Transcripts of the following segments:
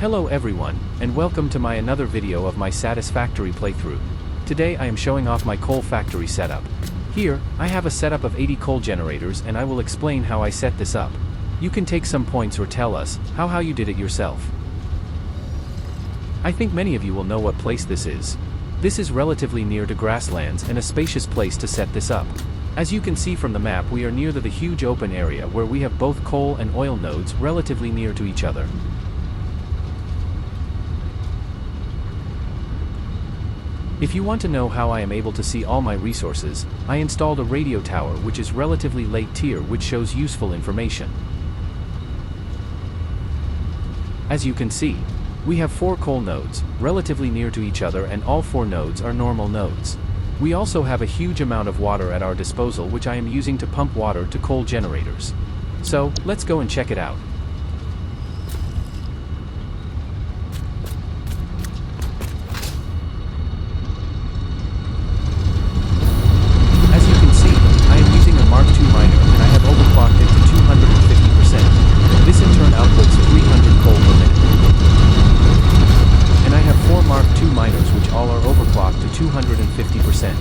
Hello everyone, and welcome to my another video of my Satisfactory playthrough. Today I am showing off my coal factory setup. Here, I have a setup of 80 coal generators and I will explain how I set this up. You can take some points or tell us how you did it yourself. I think many of you will know what place this is. This is relatively near to grasslands and a spacious place to set this up. As you can see from the map, we are near the huge open area where we have both coal and oil nodes relatively near to each other. If you want to know how I am able to see all my resources, I installed a radio tower which is relatively late tier, which shows useful information. As you can see, we have 4 coal nodes, relatively near to each other, and all 4 nodes are normal nodes. We also have a huge amount of water at our disposal which I am using to pump water to coal generators. So, let's go and check it out. As you can see, I am using a Mark II miner and I have overclocked it to 250%. This in turn outputs 300 coal per minute. And I have 4 Mark II miners which all are overclocked to 250%.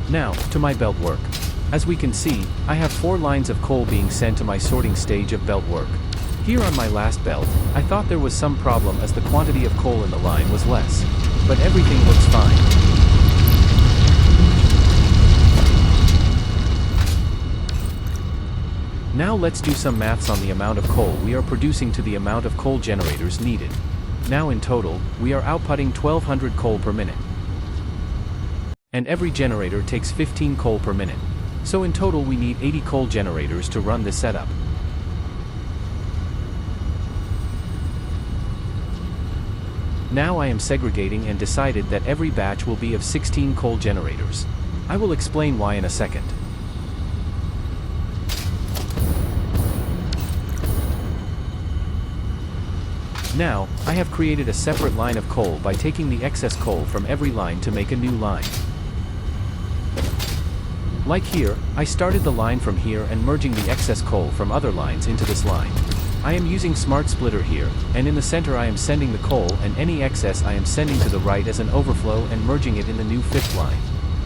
Now, to my belt work. As we can see, I have 4 lines of coal being sent to my sorting stage of belt work. Here on my last belt, I thought there was some problem as the quantity of coal in the line was less. But everything looks fine. Now let's do some maths on the amount of coal we are producing to the amount of coal generators needed. Now in total, we are outputting 1200 coal per minute. And every generator takes 15 coal per minute. So in total we need 80 coal generators to run this setup. Now I am segregating and decided that every batch will be of 16 coal generators. I will explain why in a second. Now, I have created a separate line of coal by taking the excess coal from every line to make a new line. Like here, I started the line from here and merging the excess coal from other lines into this line. I am using Smart Splitter here, and in the center I am sending the coal and any excess I am sending to the right as an overflow and merging it in the new 5th line.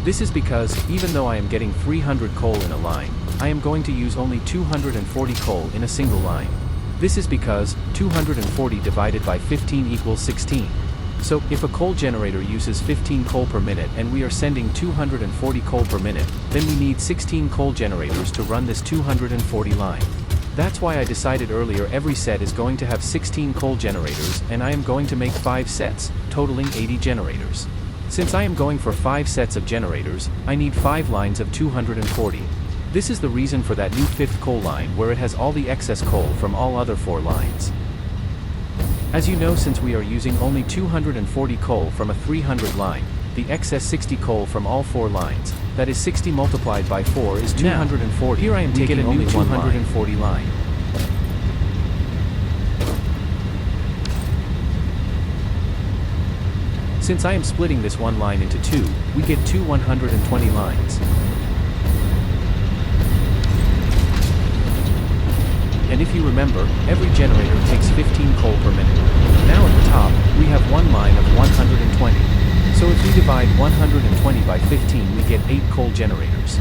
This is because, even though I am getting 300 coal in a line, I am going to use only 240 coal in a single line. This is because 240 divided by 15 equals 16. So, if a coal generator uses 15 coal per minute and we are sending 240 coal per minute, then we need 16 coal generators to run this 240 line. That's why I decided earlier every set is going to have 16 coal generators and I am going to make 5 sets, totaling 80 generators. Since I am going for 5 sets of generators, I need 5 lines of 240. This is the reason for that new 5th coal line where it has all the excess coal from all other 4 lines. As you know, since we are using only 240 coal from a 300 line, the excess 60 coal from all 4 lines, that is 60 multiplied by 4 is 240. Now, here I am taking only 240 line. Since I am splitting this one line into 2, we get 2 120 lines. And if you remember, every generator takes 15 coal per minute. Now at the top, we have one line of 120. So if we divide 120 by 15 we get 8 coal generators.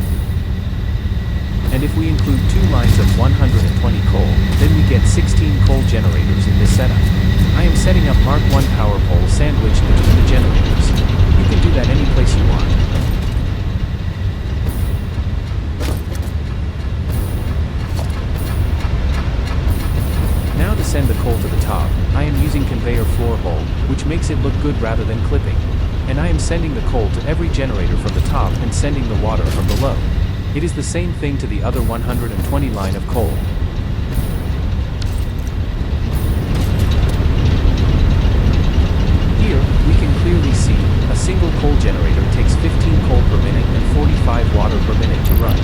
And if we include 2 lines of 120 coal, then we get 16 coal generators in this setup. I am setting up Mark I power pole sandwiched between the generators. You can do that any place you want. Now to send the coal to the top, I am using conveyor floor hole, which makes it look good rather than clipping. And I am sending the coal to every generator from the top and sending the water from below. It is the same thing to the other 120 line of coal. Here, we can clearly see, a single coal generator takes 15 coal per minute and 45 water per minute to run.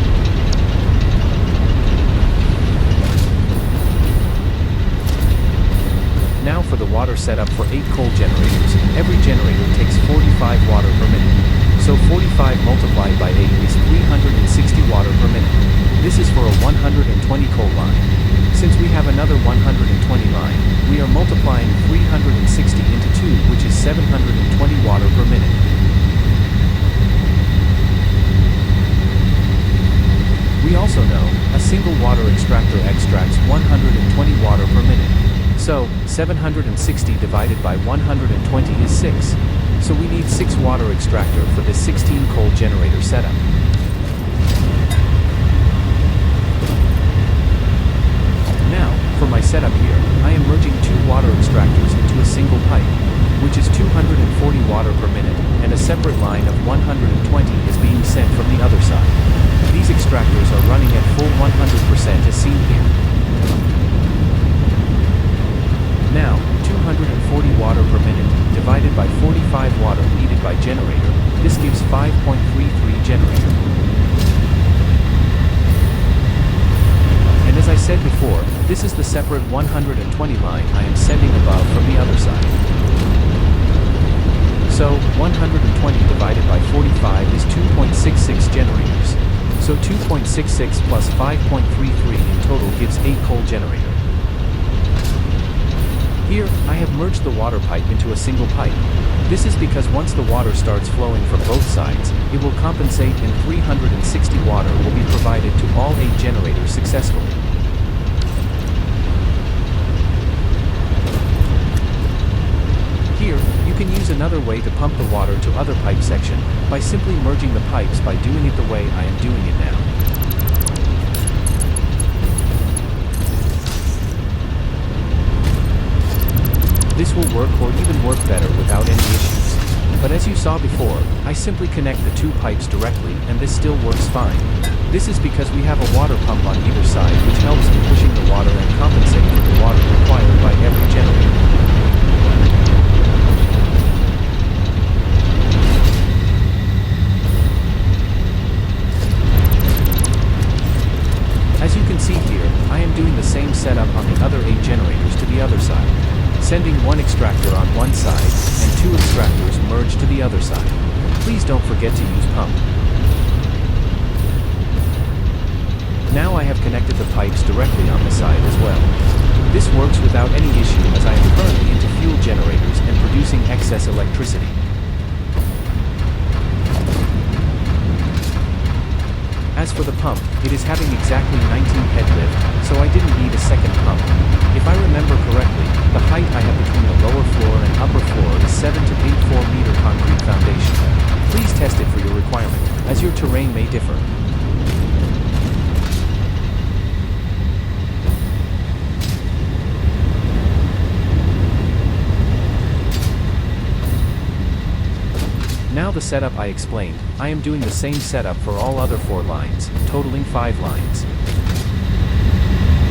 Now for the water setup for 8 coal generators, every generator takes 45 water per minute. So 45 multiplied by 8 is 360 water per minute. This is for a 120 coal line. Since we have another 120 line, we are multiplying 360 into 2, which is 720 water per minute. We also know, a single water extractor extracts 120 water per minute. So, 760 divided by 120 is 6. So we need 6 water extractor for this 16 coal generator setup. Now, for my setup here, I am merging 2 water extractors into a single pipe, which is 240 water per minute, and a separate line of 120 is being sent from the other side. These extractors are running at full 100% as seen here. Now, 240 water per minute, divided by 45 water needed by generator, this gives 5.33 generator. And as I said before, this is the separate 120 line I am sending above from the other side. So, 120 divided by 45 is 2.66 generators. So 2.66 plus 5.33 in total gives 8 coal generator. Here, I have merged the water pipe into a single pipe. This is because once the water starts flowing from both sides, it will compensate and 360 water will be provided to all 8 generators successfully. Here, you can use another way to pump the water to other pipe section, by simply merging the pipes by doing it the way I am doing it now. This will work or even work better without any issues. But as you saw before, I simply connect the 2 pipes directly and this still works fine. This is because we have a water pump on either side which helps in pushing the water and compensating for the water required by every generator. As you can see here, I am doing the same setup on the other 8 generators to the other side. Sending 1 extractor on one side, and 2 extractors merged to the other side. Please don't forget to use pump. Now I have connected the pipes directly on the side as well. This works without any issue as I am currently into fuel generators and producing excess electricity. As for the pump, it is having exactly 19 head lift, so I didn't need a second pump. If I remember correctly, the height I have between the lower floor and upper floor is 7 to 8.4 meter concrete foundation. Please test it for your requirement, as your terrain may differ. Now the setup I explained, I am doing the same setup for all other 4 lines, totaling 5 lines.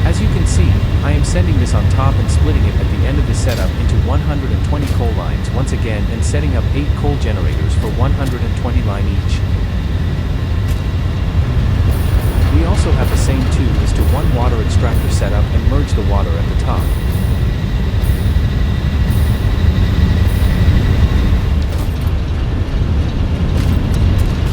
As you can see, I am sending this on top and splitting it at the end of the setup into 120 coal lines once again and setting up 8 coal generators for 120 line each. We also have the same 2:1 water extractor setup and merge the water at the top.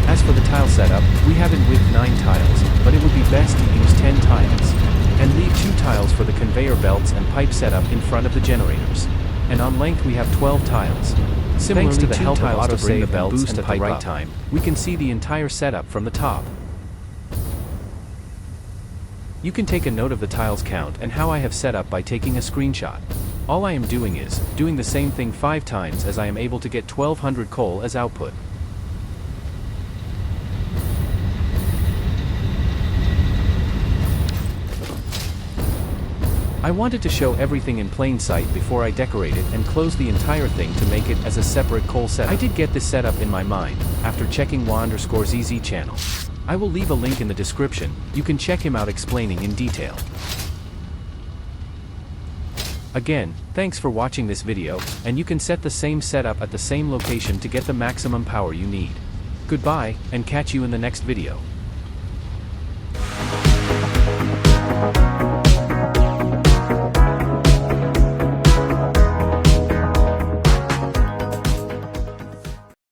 As for the tile setup, we have in width 9 tiles, but it would be best to use 10 tiles. And leave 2 tiles for the conveyor belts and pipe setup in front of the generators. And on length we have 12 tiles. Similarly, thanks to the help of autosave and boost at the right time, we can see the entire setup from the top. You can take a note of the tiles count and how I have set up by taking a screenshot. All I am doing is, doing the same thing 5 times as I am able to get 1200 coal as output. I wanted to show everything in plain sight before I decorate it and close the entire thing to make it as a separate coal setup. I did get this setup in my mind, after checking wa_ZZ channel. I will leave a link in the description, you can check him out explaining in detail. Again, thanks for watching this video, and you can set the same setup at the same location to get the maximum power you need. Goodbye, and catch you in the next video.